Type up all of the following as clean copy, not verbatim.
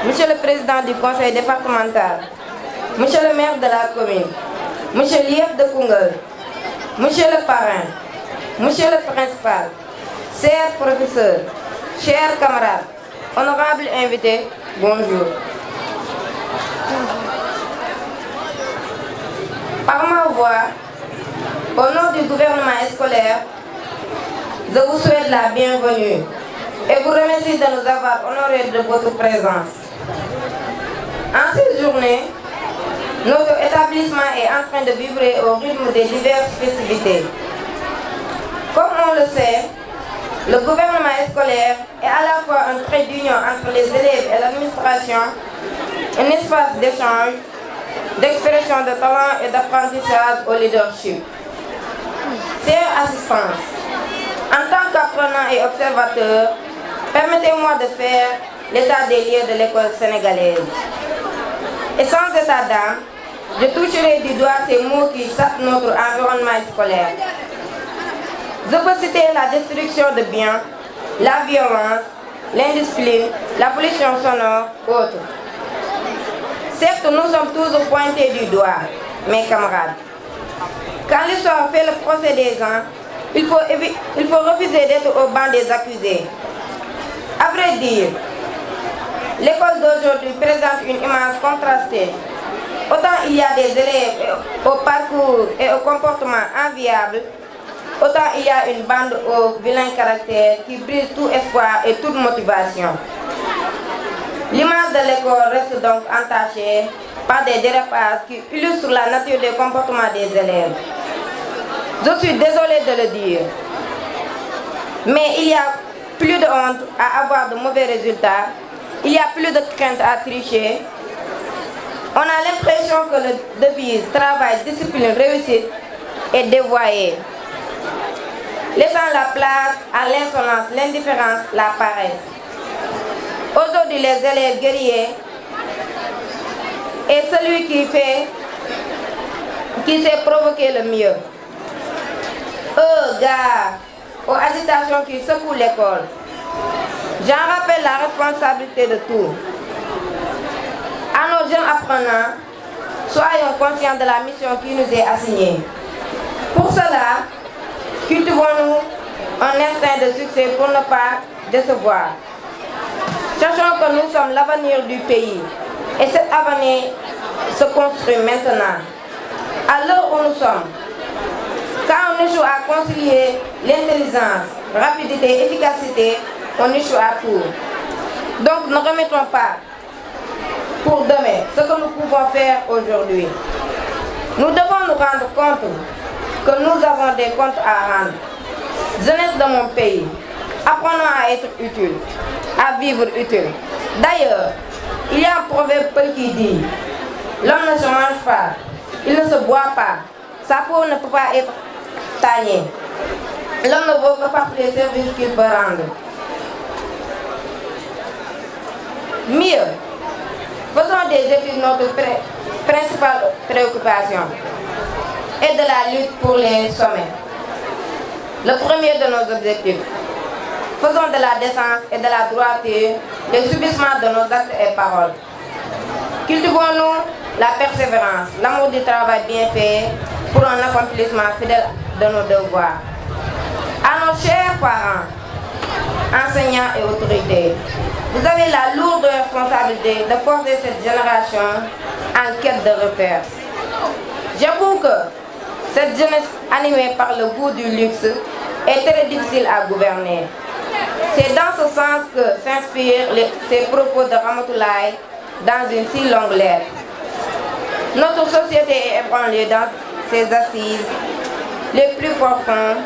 Monsieur le Président du Conseil départemental, Monsieur le maire de la commune, Monsieur l'IF de Koungheul, Monsieur le parrain, Monsieur le principal, chers professeurs, chers camarades, honorables invités, bonjour. Par ma voix, au nom du gouvernement scolaire, je vous souhaite la bienvenue et vous remercie de nous avoir honorés de votre présence. En cette journée, notre établissement est en train de vibrer au rythme des diverses festivités. Comme on le sait, le gouvernement scolaire est à la fois un trait d'union entre les élèves et l'administration, un espace d'échange, d'expression de talent et d'apprentissage au leadership. Chers assistants, en tant qu'apprenant et observateur, permettez-moi de faire l'état des lieux de l'école sénégalaise. Et sans état d'âme, je toucherai du doigt ces mots qui sapent notre environnement scolaire. Je peux citer la destruction de biens, la violence, l'indiscipline, la pollution sonore, autres. Certes, nous sommes tous pointés du doigt, mes camarades. Quand l'histoire fait le procès des uns, il faut refuser d'être au banc des accusés. À vrai dire, l'école d'aujourd'hui présente une image contrastée. Autant il y a des élèves au parcours et au comportement enviables, autant il y a une bande au vilain caractère qui brise tout espoir et toute motivation. L'image de l'école reste donc entachée par des dérapages qui illustrent la nature des comportements des élèves. Je suis désolée de le dire, mais il y a plus de honte à avoir de mauvais résultats, il y a plus de crainte à tricher. On a l'impression que le devise travail, discipline, réussite est dévoyé, laissant la place à l'insolence, l'indifférence, la paresse. Aujourd'hui, les élèves guerriers et celui qui sait provoquer le mieux. Gars, aux agitations qui secouent l'école, j'en rappelle la responsabilité de tout. À nos jeunes apprenants, soyons conscients de la mission qui nous est assignée. Pour cela, cultivons-nous un instinct de succès pour ne pas décevoir. Sachons que nous sommes l'avenir du pays et cet avenir se construit maintenant. À l'heure où nous sommes, quand on échoue à concilier l'intelligence, rapidité et efficacité, on échoue à tout. Donc ne remettons pas pour demain ce que nous pouvons faire aujourd'hui. Nous devons nous rendre compte que nous avons des comptes à rendre. Jeunesse de mon pays, apprenons à être utile, à vivre utile. D'ailleurs, il y a un proverbe qui dit « L'homme ne se mange pas, il ne se boit pas, sa peau ne peut pas être taillée. L'homme ne vaut que par les services qu'il peut rendre. » Mieux, faisons des études notre principale préoccupation et de la lutte pour les sommets. Le premier de nos objectifs. Faisons de la décence et de la droiture le subissement de nos actes et paroles. Cultivons-nous la persévérance, l'amour du travail bien fait pour un accomplissement fidèle de nos devoirs. À nos chers parents, enseignants et autorités, vous avez la lourde responsabilité de porter cette génération en quête de repères. J'avoue que cette jeunesse animée par le goût du luxe est très difficile à gouverner. C'est dans ce sens que s'inspirent ces propos de Ramatoulaye dans une si longue lettre. Notre société est ébranlée dans ses assises les plus profondes,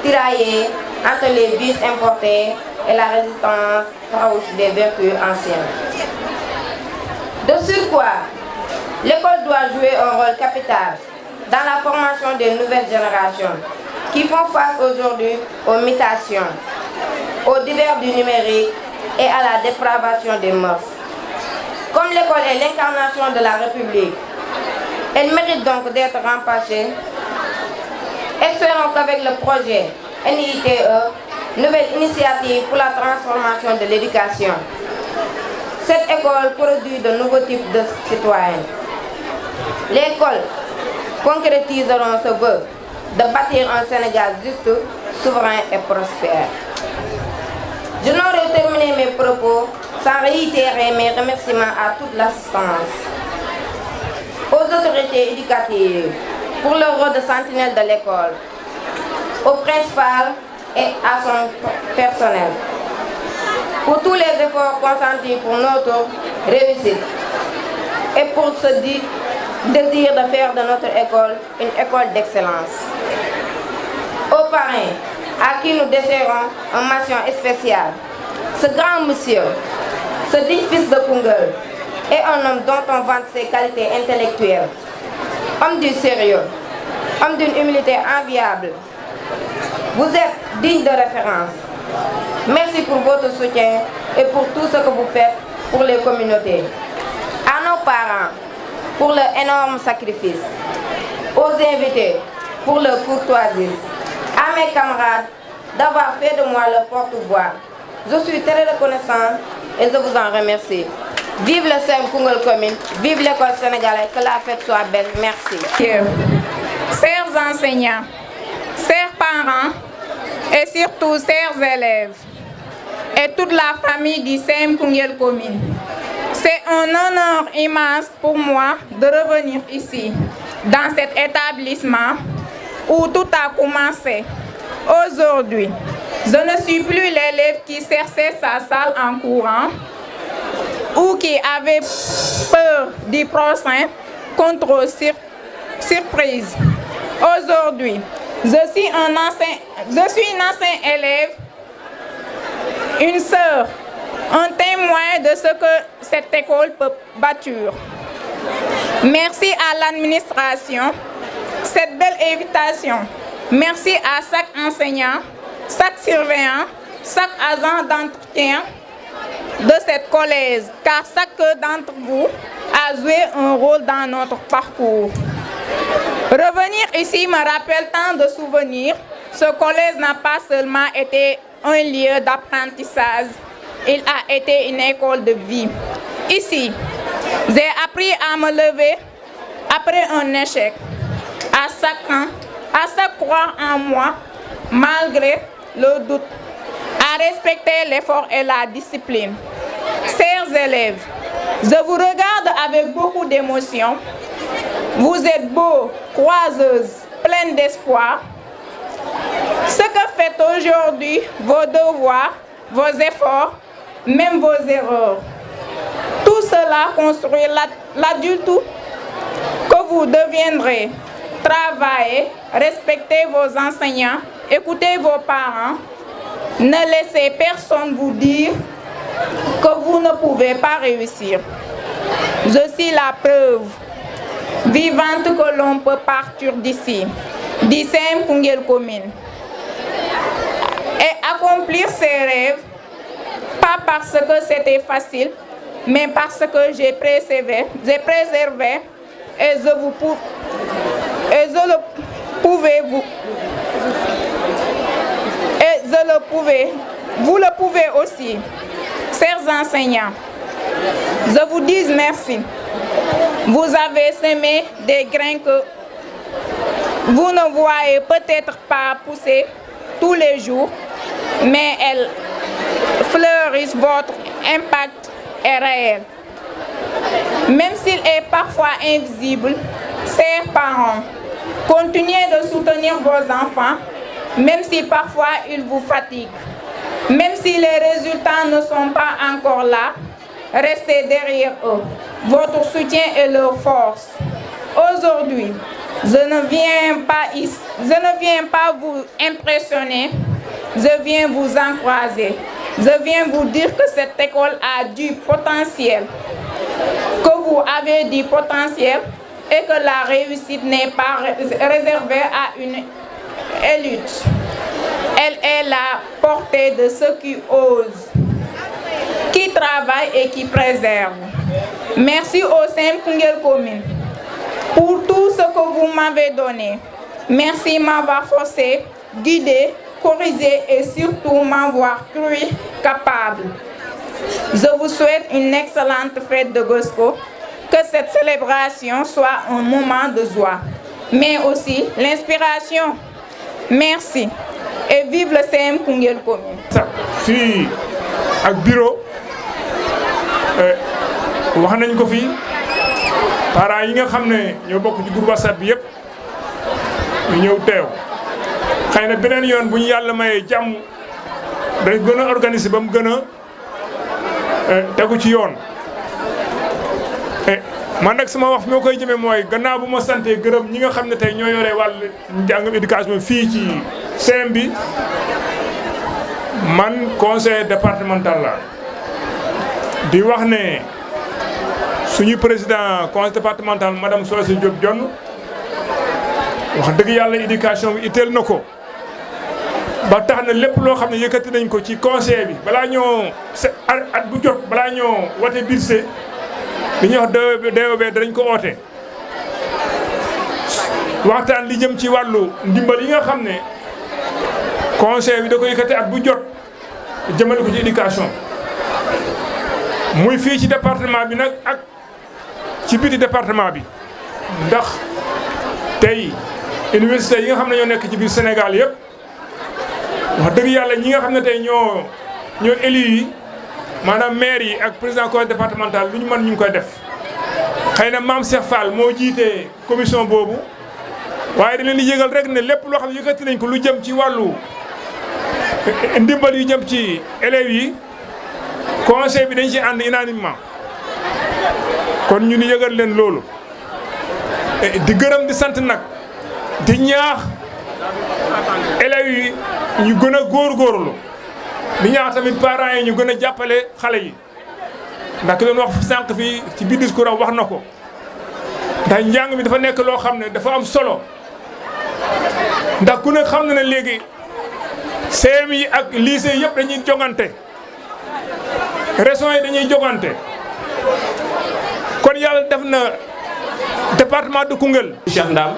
tiraillées entre les vices importés et la résistance farouche des vertus anciennes. De surcroît, l'école doit jouer un rôle capital dans la formation des nouvelles générations qui font face aujourd'hui aux mutations, aux divers du numérique et à la dépravation des mœurs. Comme l'école est l'incarnation de la République, elle mérite donc d'être remplacée. Espérons qu'avec le projet NITE, nouvelle initiative pour la transformation de l'éducation, Cette école produit de nouveaux types de citoyens. L'école concrétiseront ce vœu de bâtir un Sénégal juste, souverain et prospère. Je n'aurai terminé mes propos sans réitérer mes remerciements à toute l'assistance, aux autorités éducatives pour leur rôle de sentinelle de l'école, au principal et à son personnel, pour tous les efforts consentis pour notre réussite et pour ce désir de faire de notre école une école d'excellence. Aux parrains, à qui nous décerrons une mention spéciale, ce grand monsieur, ce digne fils de Koungheul, est un homme dont on vante ses qualités intellectuelles, homme du sérieux, homme d'une humilité enviable. Vous êtes digne de référence. Merci pour votre soutien et pour tout ce que vous faites pour les communautés. À nos parents, pour leur énorme sacrifice. Aux invités, pour leur courtoisie. À mes camarades, d'avoir fait de moi le porte-voix. Je suis très reconnaissant et je vous en remercie. Vive le CEM Koungheul Commune, vive l'école sénégalaise, que la fête soit belle. Merci. Chers enseignants, chers parents et surtout chers élèves et toute la famille du CEM Koungheul Commune, c'est un honneur immense pour moi de revenir ici, dans cet établissement où tout a commencé. Aujourd'hui, je ne suis plus l'élève qui cherchait sa salle en courant ou qui avait peur du prochain contrôle surprise. Aujourd'hui, je suis une ancienne élève, une sœur, un témoin de ce que cette école peut bâtir. Merci à l'administration, cette belle invitation. Merci à chaque enseignant, chaque surveillant, chaque agent d'entretien de cette collège, car chacun d'entre vous a joué un rôle dans notre parcours. Revenir ici me rappelle tant de souvenirs. Ce collège n'a pas seulement été un lieu d'apprentissage, il a été une école de vie. Ici, j'ai appris à me lever après un échec, à se croire en moi malgré le doute, à respecter l'effort et la discipline. Chers élèves, je vous regarde avec beaucoup d'émotion. Vous êtes beaux, courageuses, pleines d'espoir. Ce que faites aujourd'hui, vos devoirs, vos efforts, même vos erreurs, tout cela construit l'adulte que vous deviendrez. Travaillez, respectez vos enseignants, écoutez vos parents. Ne laissez personne vous dire que vous ne pouvez pas réussir. Je suis la preuve vivante que l'on peut partir d'ici, du CEM Koungheul Commune, et accomplir ses rêves, pas parce que c'était facile, mais parce que j'ai préservé et vous le pouvez aussi. Chers enseignants, je vous dis merci. Vous avez semé des grains que vous ne voyez peut-être pas pousser tous les jours, mais elles fleurissent. Votre impact est réel. Même s'il est parfois invisible, chers parents, continuez de soutenir vos enfants, même si parfois ils vous fatiguent. Même si les résultats ne sont pas encore là, restez derrière eux. Votre soutien est leur force. Aujourd'hui, je ne viens pas vous impressionner, je viens vous encourager. Je viens vous dire que cette école a du potentiel, que vous avez du potentiel et que la réussite n'est pas réservée à une élite. Elle est la portée de ceux qui osent, qui travaillent et qui préservent. Merci au CEM Koungheul Commune pour tout ce que vous m'avez donné. Merci de m'avoir forcé, guidé, corrigé et surtout m'avoir cru capable. Je vous souhaite une excellente fête de Gospel, que cette célébration soit un moment de joie, mais aussi l'inspiration. Merci et vive le CM Koungheul Commune. fii ak bureau wax nañ ko fii parents yi nga xam ne ñoo bokk ci groupe WhatsApp bi yëpp ñu ñëw teew xëy na beneen yoon bu ñu yàlla mayee jàmm dañ gën a organiser ba mu gën a tegu ci yoon. man nag sama wax fi ma koy jëmee mooy gannaaw bu ma santee gërëm ñi nga xam ne tey ñoo yore wàllu njàngam éducation fii ci CM bi man conseil départemental la di wax ne suñu président conseil départemental madame Socé Diop Dione wax dëgg yàlla éducation bi itteel na ko ba tax na lépp loo xam ne yëkkati nañ ko ci conseil bi balaa ñoo at bu jot balaa ñoo wote budget li ñuy wax DOB danañ ko oote waxtaan li jëm ci wàllu ndimbal yi nga xam ne conseil bi da ko yëkkati at bu jot jëmale ko ci éducation muy fii ci département bi nag ak ci biti département bi ndax tey université yi nga xam ne ñoo nekk ci biir Sénégal yëpp wax dëgg yàlla ñi nga xam ne tey ñoo élus yi maanaam maire yi ak président conseil départemental lu ñu mën ñu ngi koy def xëy na Mame Cheikh Fall moo jiite commission boobu waaye dañ leen di yëgal rek ne lépp loo xam ne yëkkati nañ ko lu jëm ci wàllu ndimbal yu jëm ci élèves yi conseil bi dañ ci ànd unanimement kon ñu ni yëgal leen loolu di gërëm di sant nag di ñaax élèves yi ñu gën a góorgóorlu di ñaax tamit parents yi ñu gën a jàppale xale yi ndax ki doon wax sànq fii ci biir discours am wax na ko ndax njàng mi dafa nekk loo xam ne dafa am solo ndax ku ne xam na ne léegi CM yi ak lycée yëpp dañuy jogante régions yi dañuy jogante kon yàlla def na département de Koungheul. Cheikh Ndam,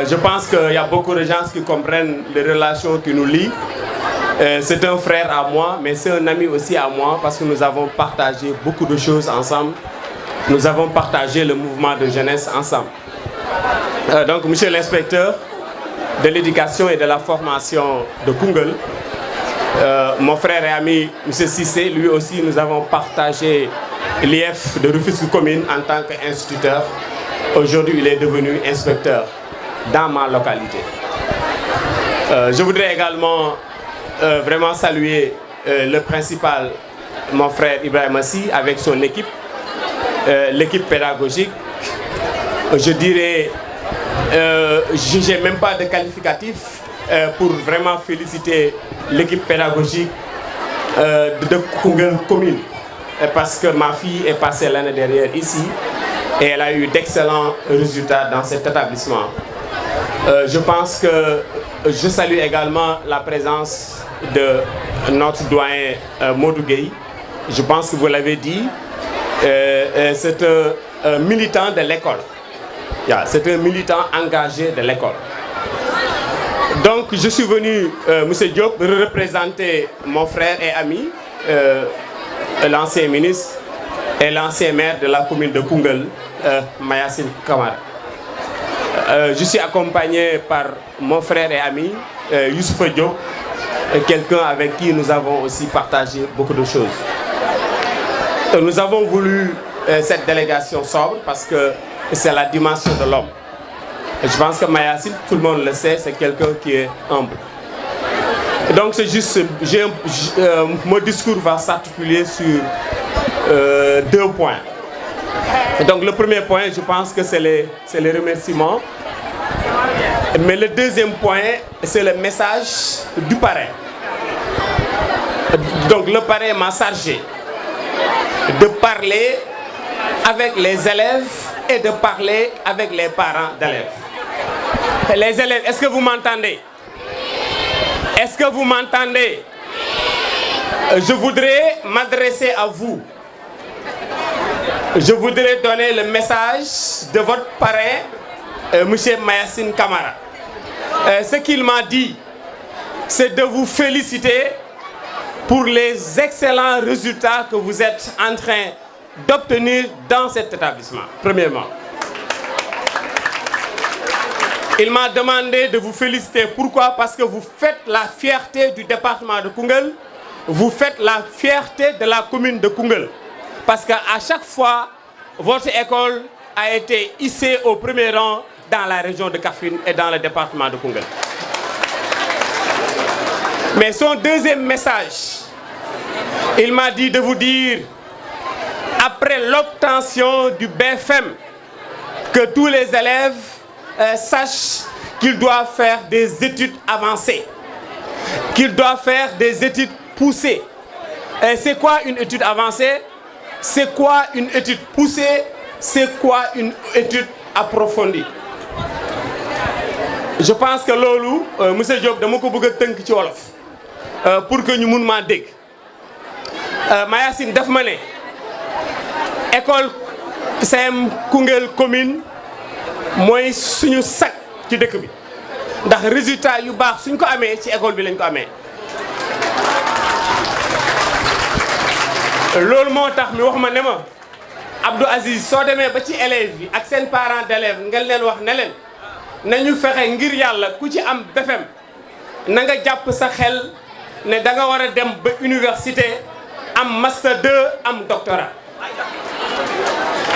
je pense qu'il y a beaucoup de gens qui comprennent les relations qui nous lient. C'est un frère à moi, mais c'est un ami aussi à moi parce que nous avons partagé beaucoup de choses ensemble. Nous avons partagé le mouvement de jeunesse ensemble. Donc, monsieur l'inspecteur de l'éducation et de la formation de Koungheul, mon frère et ami, monsieur Cissé, lui aussi, nous avons partagé l'IF de Rufisque Commune en tant qu'instituteur. Aujourd'hui, il est devenu inspecteur dans ma localité. Je voudrais également vraiment saluer le principal, mon frère Ibrahim Assi, avec son équipe, l'équipe pédagogique. Je dirais, je n'ai même pas de qualificatif pour vraiment féliciter l'équipe pédagogique de Koungheul Commune, parce que ma fille est passée l'année dernière ici et elle a eu d'excellents résultats dans cet établissement. Je pense que je salue également la présence de notre doyen Modou Gueye. Je pense que vous l'avez dit, c'est un militant de l'école. C'est un militant engagé de l'école. Donc je suis venu, monsieur Diop, représenter mon frère et ami, l'ancien ministre et l'ancien maire de la commune de Koungheul, Mayacine Camara. Je suis accompagné par mon frère et ami, Youssouf Diop, quelqu'un avec qui nous avons aussi partagé beaucoup de choses. Nous avons voulu cette délégation sobre parce que c'est la dimension de l'homme. Je pense que Mayacine, tout le monde le sait, c'est quelqu'un qui est humble. Donc c'est juste, mon discours va s'articuler sur 2 points. Donc le premier point, je pense que c'est les remerciements. Mais le deuxième point, c'est le message du parrain. Donc le parrain m'a chargé de parler avec les élèves et de parler avec les parents d'élèves. Les élèves, est-ce que vous m'entendez? Est-ce que vous m'entendez? Je voudrais m'adresser à vous. Je voudrais donner le message de votre parrain, M. Mayacine Camara. Ce qu'il m'a dit, c'est de vous féliciter pour les excellents résultats que vous êtes en train d'obtenir dans cet établissement, premièrement. Il m'a demandé de vous féliciter. Pourquoi? Parce que vous faites la fierté du département de Koungheul, vous faites la fierté de la commune de Koungheul. Parce qu'à chaque fois, votre école a été hissée au premier rang dans la région de Kaffrine et dans le département de Koungheul. Mais son deuxième message, il m'a dit de vous dire, après l'obtention du BFM, que tous les élèves sachent qu'ils doivent faire des études avancées, qu'ils doivent faire des études poussées. Et c'est quoi une étude avancée? C'est quoi une étude poussée? C'est quoi une étude approfondie? Je pense que loolu monsieur Diop dama ko bëgg a tënk ci wolof pour que ñu mun maa dégg. Mayacine daf ma ne école CM Koungheul commune mooy suñu sac ci dëkk bi ndax résultat yu baax suñ ko amee ci école bi lañ ko amee. loolu moo tax mi wax ma ne ma Abdou Aziz soo demee ba ci élèves yi ak seen parents d'élèves ngeen leen wax ne leen nañu fexe ngir yàlla ku ci am BFEM na nga jàpp sa xel ne da nga war a dem ba université am master 2 am doctorat.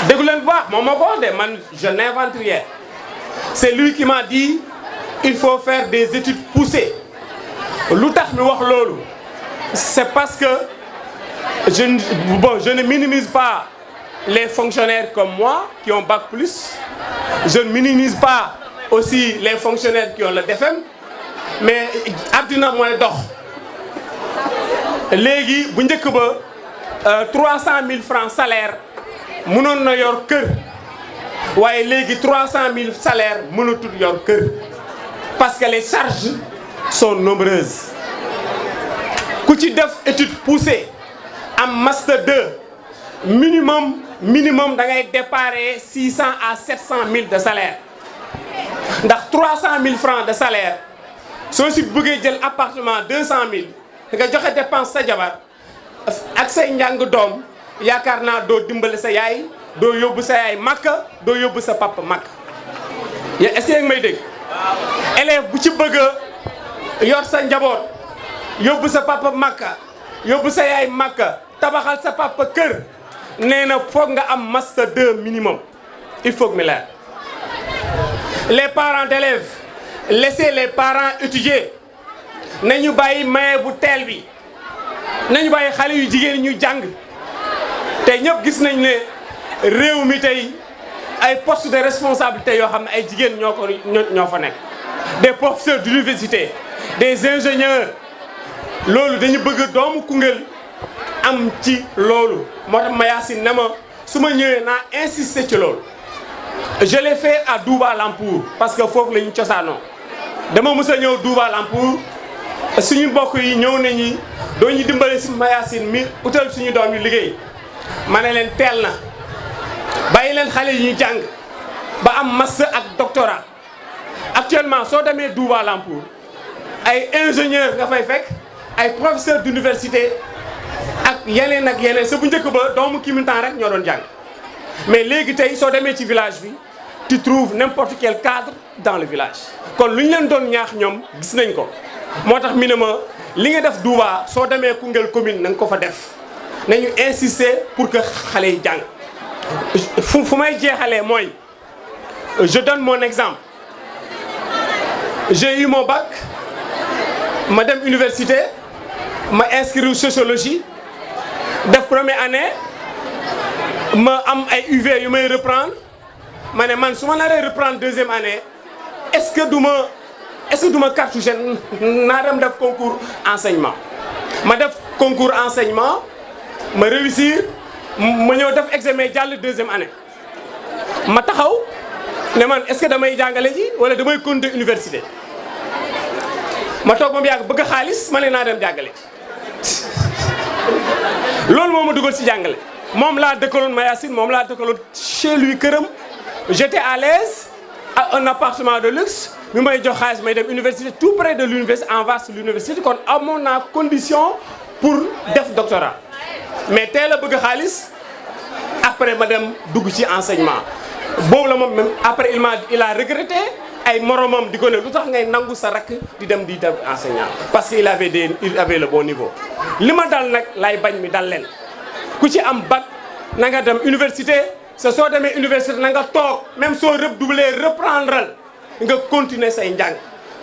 déggu leen bu baax moom moo ko wax de man je n'invente rien. C'est lui qui m'a dit il faut faire des études poussées. lu tax mi wax loolu c'est parce que je ne minimise pas les fonctionnaires comme moi qui ont bac plus. Je ne minimise pas aussi les fonctionnaires qui ont le BFEM. Mais àddina mooy dox léegi bu njëkk ba 300 000 francs salaire mënoon na yor kër waaye léegi 300 000 salaire mënatul yor kër parce que les charges sont nombreuses. ku ci def étude poussée am master 2 minimum da ngay déparer 600 à 700 000 de salaire ndax 300 000 francs de salaire soo si bëggee jël appartement 200 000 nga joxe dépense sa jabar ak say njàng doom yaakaar naa doo dimbale sa yaay doo yóbbu sa yaay Makka doo yóbbu sa papa Makka. est-ce que yaa ngi may dégg élève bu ci bëgg a yor sa njaboot yóbbu sa papa Makka yóbbu sa yaay Makka tabaxal sa papa kër nee na foog nga am master 2 minimum il faut que mi leer. Les parents d'élèves laissez les parents étudier nañu bàyyi maye bu teel bi nañu bàyyi xale yu jigéen ñu jàng te ñëpp gis nañ ne réew mi tey ay postes de responsabilité yoo xam ne ay jigéen ñoo fa nekk. Des professeurs d'université des ingénieurs loolu dañu bëgg doomu Koungheul am ci loolu moo tax Mayacine ne ma su ma ñëwee naa insister ci loolu. Je l'ai fait à Douba Lampour parce que foofu la ñu cosaanoo dama mës a ñëw Douba Lampour suñu mbokk yi ñëw nañu doo ñu dimbale si Mayacine mi utal suñu doom yu liggéey ma ne leen teel na bàyyi leen xale yi ñu jàng ba am master ak doctorat. Actuellement soo demee Douba Lampour ay ingénieur nga fay fekk ay professeur d'université ak yeneen sa bu njëkk ba doomu Kimintan rek ñoo doon jàng mais léegi tey soo demee ci village bi tu trouves n'importe quel cadre dans le village. kon lu ñu leen doon ñaax ñoom gis nañ ko moo tax mi ne ma li nga def Douba soo demee Koungheul commune na nga ko fa def nañu insister pour que xale yi jàng fu may jeexalee mooy je donne mon exemple. J'ai eu mon bac ma dem université ma inscrire sociologie def première année ma am ay UV yu may reprendre ma ne man su ma naree reprendre deuxième année est-ce que du ma cartoucher naa dem def concours enseignement. ma def concours enseignement ma réussir ma ñëw def examen jàll deuxième année ma taxaw ne man est-ce que damay jàngale ji wala damay continuer université. ma toog moom yàgg bëgg xaalis ma ne naa dem jàngale loolu moo ma dugal ci jàngale moom laa dëkkaloon Mayacine moom laa dëkkaloon chez lui këram j'étais à l'aise à un appartement de luxe mi may jox xaalis may dem université tout près de l'université en face de l'université kon amoon naa condition pour def doctorat mais teel a bëgg xaalis après ma dem dugg ci enseignement boobu la moom même après il a regretté ay moromam di ko ne lu tax ngay nangu sa rakk di dem enseignant parce que il avait le bon niveau. li ma dal nag lay bañ mi dal leen ku ci am bac na nga dem université sa soo demee université na nga toog même soo redoubler reprendre nga continuer say njàng.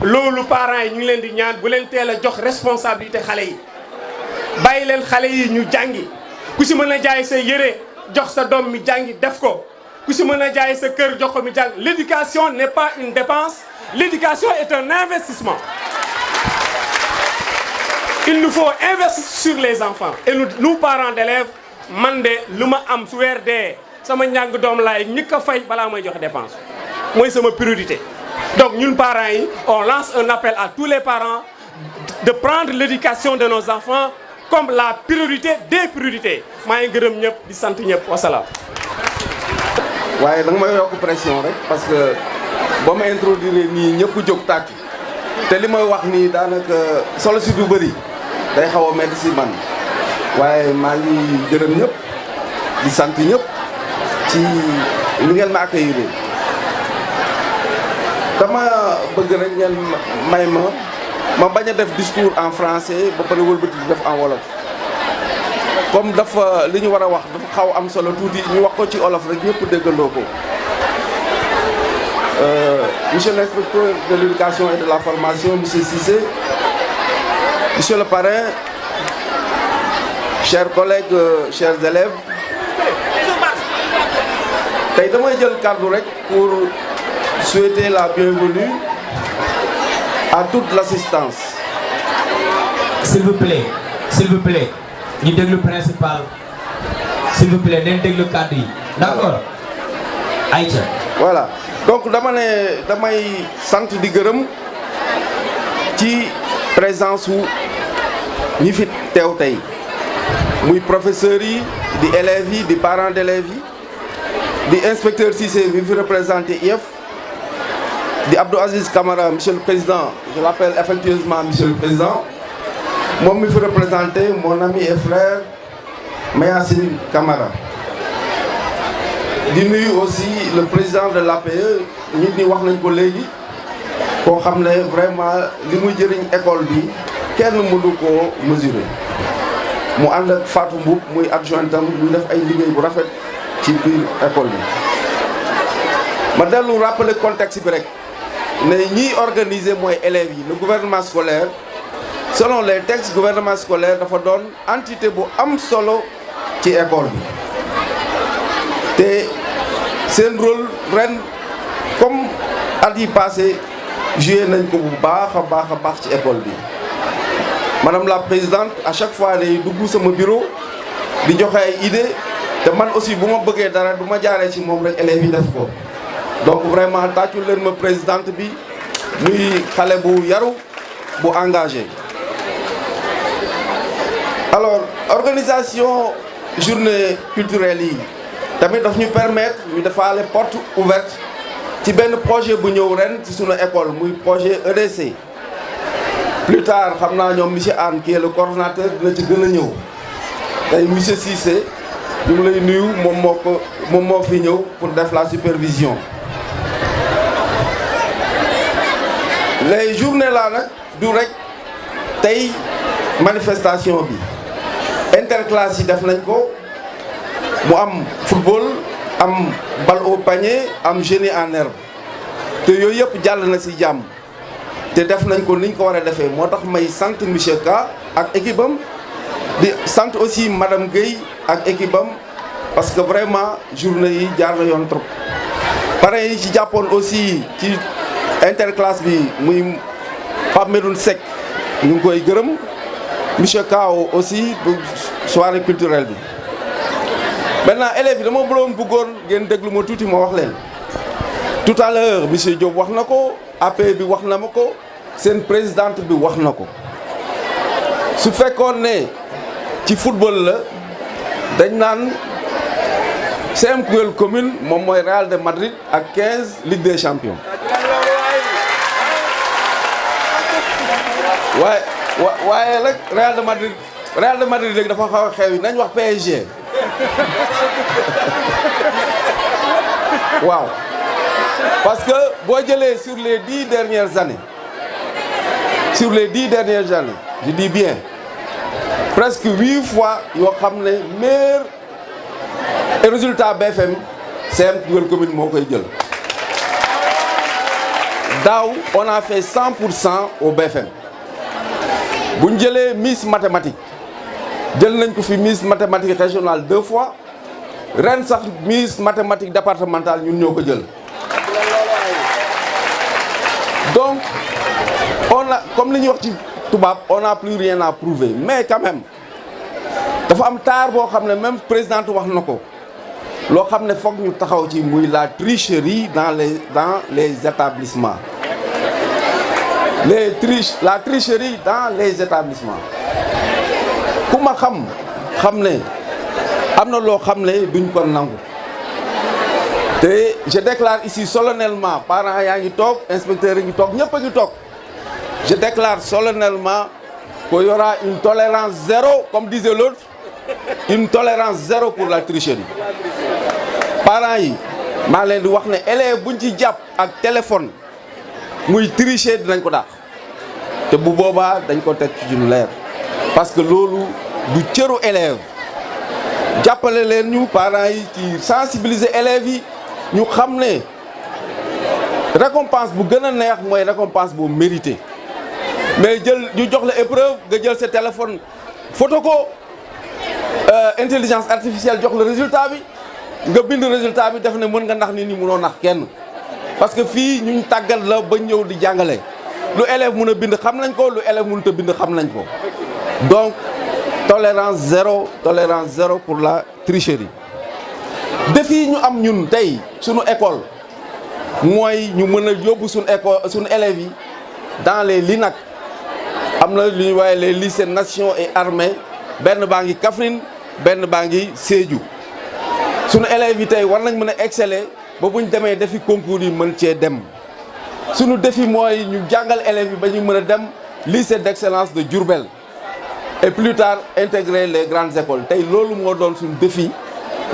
loolu parents yi ñu ngi leen di ñaan bu leen teel a jox responsabilité xale yi bàyyi leen xale yi ñu jàngi ku si mën a jaay sa yére jox sa doom mi jàngi def ko ku si mën a jaay sa kër jox ko mi jàng. L'éducation n'est pas une dépense, l'éducation est un investissement. Il nous faut investir sur les enfants et nous parents d'élèves man de lu ma am su weer dee sama njàng doom laay ñëkk a fay balaa may joxe dépense mooy sama priorité. Donc ñun parents yi on lance un appel à tous les parents de prendre l'éducation de nos enfants comme la priorité des priorités. maa ngi gërëm ñëpp di sant ñëpp wasalaam. waaye da nga may yokk pression rek parce que ba ma introduire nii ñëpp jóg tàkk te li may wax nii daanaka solo si du bëri day xaw a metti si man waaye maa ngi gërëm ñëpp di sant ñëpp ci li ngeen ma accueillir. dama bëgg rek ngeen may ma bañ a def discours en français ba pare wëlbati di def en wolof comme dafa li ñu war a wax dafa xaw am solo tuuti ñu wax ko ci wolof rek ñëpp déggandoo ko. Monsieur l'inspecteur de l'éducation et de la formation, monsieur Cissé, monsieur le parrain, chers collègues, chers élèves, tey damay jël kàddu rek pour souhaiter la bienvenue à toute l'assistance. S'il vous plaît ñu déglu principal s'il vous plaît nañ déglu kàddu yi d'accord Aïcha. Voilà donc damay sant di gërëm ci présence wu ñi fi teew tey muy professeurs yi di élèves yi di parents d'élèves yi di inspecteur Cissé bi fi représenté IEF di Abdou Aziz Camara monsieur le président je l'appelle affectueusement monsieur le président moom mi fi représenté mon ami et frère Mayacine Camara. di nuyu aussi le président de l'APE nit ñi wax nañ ko léegi koo xam ne vraiment li muy jëriñ école bi kenn mënu koo mesurer mu ànd ak Fatou Mboup muy adjointam ñu def ay liggéey bu rafet ci biir école bi. ma dellu rappeler contexte bi rek ne ñiy organiser mooy élèves yi le gouvernement scolaire selon les textes gouvernement scolaire dafa doon entité bu am solo ci école bi. te seen rôle ren comme at yi passé joué nañ ko bu baax a baax ci école bi madame la présidente à chaque fois day dugg sama bureau di joxe ay idée te man aussi bu ma bëggee dara du ma jaaree ci moom rek élèves yi def ko donc vraiment tàccul leen ma présidente bi muy xale bu yaru bu engagé. Alors organisation journée culturelle yi tamit daf ñu permettre ñu defaale porte ouverte ci benn projet bu ñëw ren ci sunu école muy projet EDC. Plus tard xam naa ñoom monsieur Anne qui est le coordonnateur dina ci gën a ñëw tey monsieur Cissé ñu ngi lay nuyu moom moo fi ñëw pour def la supervision. Les journées là nag du rek tey manifestation bi interclasse yi def nañ ko. mu am football am balle au panier am génie en herbe te yooyu yëpp jàll na ci jàmm te def nañ ko niñ ko war a defee moo tax may sant monsieur Ka ak équipe am di sant aussi madame Guèye ak équipe am parce que vraiment journée yi jaar na yoon trop. parents yi ci jàppoon aussi ci interclasse bi muy Pape Medoune Seck ñu ngi koy gërëm monsieur Ka aussi bu soirée culturelle bi. Maintenant élèves yi dama bëggoon ngeen déglu ma tuuti ma wax leen tout à l'heure monsieur Diop wax na ko AP bi wax na ma ko seen présidente bi wax na ko su fekkoon ne ci football la dañ naan CM Koungheul commune moom mooy Real de Madrid ak 15 Ligue des champions. waaye nag Real de Madrid Real de Madrid léegi dafa xaw a xew yi nañ wax PSG waaw parce que boo jëlee sur les 10 dernières années je dis bien presque 8 fois yoo xam ne meilleur résultat BFM CM Koungheul commune moo koy jël daaw on a fait 100% au BFM bu ñu jëlee Miss mathématique jël nañ ko fi Miss mathématique régionale 2 fois ren sax Miss mathématique départementale ñun ñoo ko jël donc on a comme li ñuy wax ci tubaab on n'a plus rien à prouver mais quand même dafa am taar boo xam ne même présidente wax na ko loo xam ne foog ñu taxaw ci muy la tricherie dans les établissements la tricherie dans les établissements ku ma xam ne am na loo xam ne duñ ko nangu te je déclare ici solennellement parents yaa ngi toog inspecteurs yi ngi toog ñëpp a ngi toog je déclare solennellement qu'il y aura une tolérance zéro comme disait l'autre une tolérance zéro pour la tricherie parents yi maa leen di wax ne élève buñ ci jàpp ak téléphone muy tricher dinañ ko daax te bu boobaa dañ ko teg ci lu leer parce que loolu du cëru élève jàppale leen ñu parents yi ci sensibiliser élèves yi ñu xam ne récompense bu gën a neex mooy récompense bu mérité mais jël ñu jox la épreuve nga jël sa téléphone photo ko intelligence artificielle jox la résultat bi nga bind résultat bi def ne mën nga nax nit ñi mënoo nax kenn parce que fii ñu tàggat la ba ñëw di jàngale lu élève mën a bind xam nañ ko lu élève mënut a bind xam nañ ko donc tolérance zéro pour la tricherie défi ñu am ñun tey suñu école mooy ñu mën a yóbbu suñu école suñu élèves yi dans les LINAC am na lu ñuy waaye les lycées nation et armée benn baa ngi Kaffrine benn baa ngi Sédhiou suñu élèves yi tey war nañ mën a exceller ba bu ñu demee defi concours yi mën cee dem suñu défi mooy ñu jàngal élèves yi ba ñu mën a dem lycée d'excellence de Diourbel et plus tard intégrer les grandes écoles tey loolu moo doon suñu défi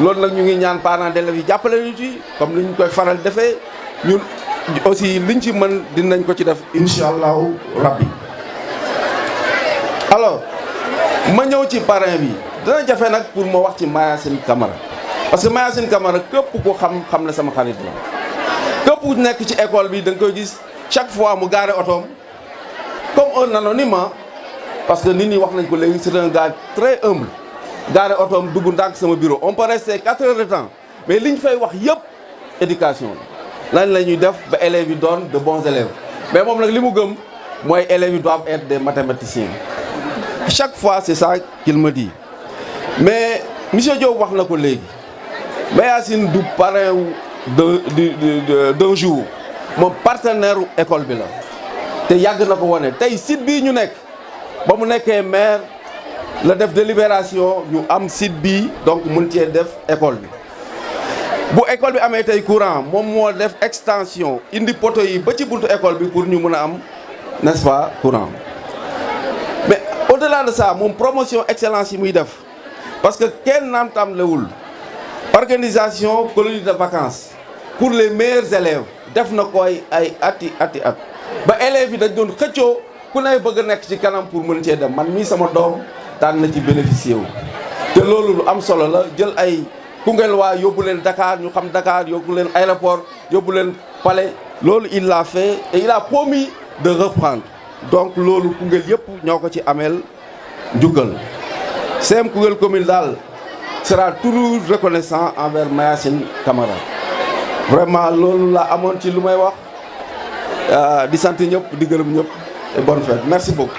loolu nag ñu ngi ñaan parents d'élèves yi jàppale ñu ci comme ni ñu koy faral defee ñun aussi liñ ci mën dinañ ko ci def incha allahu rabbi alors ma ñëw ci parrain bi dana jafe nag pour ma wax ci Mayacine Camara parce que Mayacine Camara képp ko xam ne sama xarit la képp ku nekk ci école bi da nga koy gis chaque fois mu gaare otoom comme un anonyme parce que nit ñi wax nañ ko léegi c'est un gars très humble gaare otoom dugg ndànk sama bureau on peut rester 4 heures de temps mais liñ fay wax yëpp éducation lan la ñuy def ba élèves yi doon de bons élèves mais moom nag li mu gëm mooy élèves yi doivent être des mathématiciens chaque fois c'est ça qu'il me dit mais monsieur Diop wax na ko léegi Mayacine du parrain d'un jour moom partenaire école bi la te yàgg na ko wane tey site bii ñu nekk ba mu nekkee maire la def délibération ñu am site bii donc mun cee def école bi bu école bi amee tey courant moom moo def extension indi poto yi ba ci buntu école bi pour ñu mën a am n'est-ce pas courant mais au-delà de ça moom promotion excellence yi muy def parce que kenn naamtamlewul organisation colonie de vacances pour les meilleurs élèves def na koy ay at ba élèves yi dañ doon xëccoo ku ne bëgg a nekk ci kanam pour mën cee dem man mii sama doom daan na ci bénéficier wu te loolu lu am solo la jël ay Koungheul waa yóbbu leen Dakar ñu xam Dakar yóbbu leen aéroport yóbbu leen palais loolu il l'a fait et il a promis de reprendre donc loolu Koungheul yëpp ñoo ko ci ameel njukkal CM Koungheul commune daal sera toujours reconnaissant envers Mayacine Camara vraiment loolu la amoon ci lu may wax di sant ñëpp di gërëm ñëpp et bonne fête merci beaucoup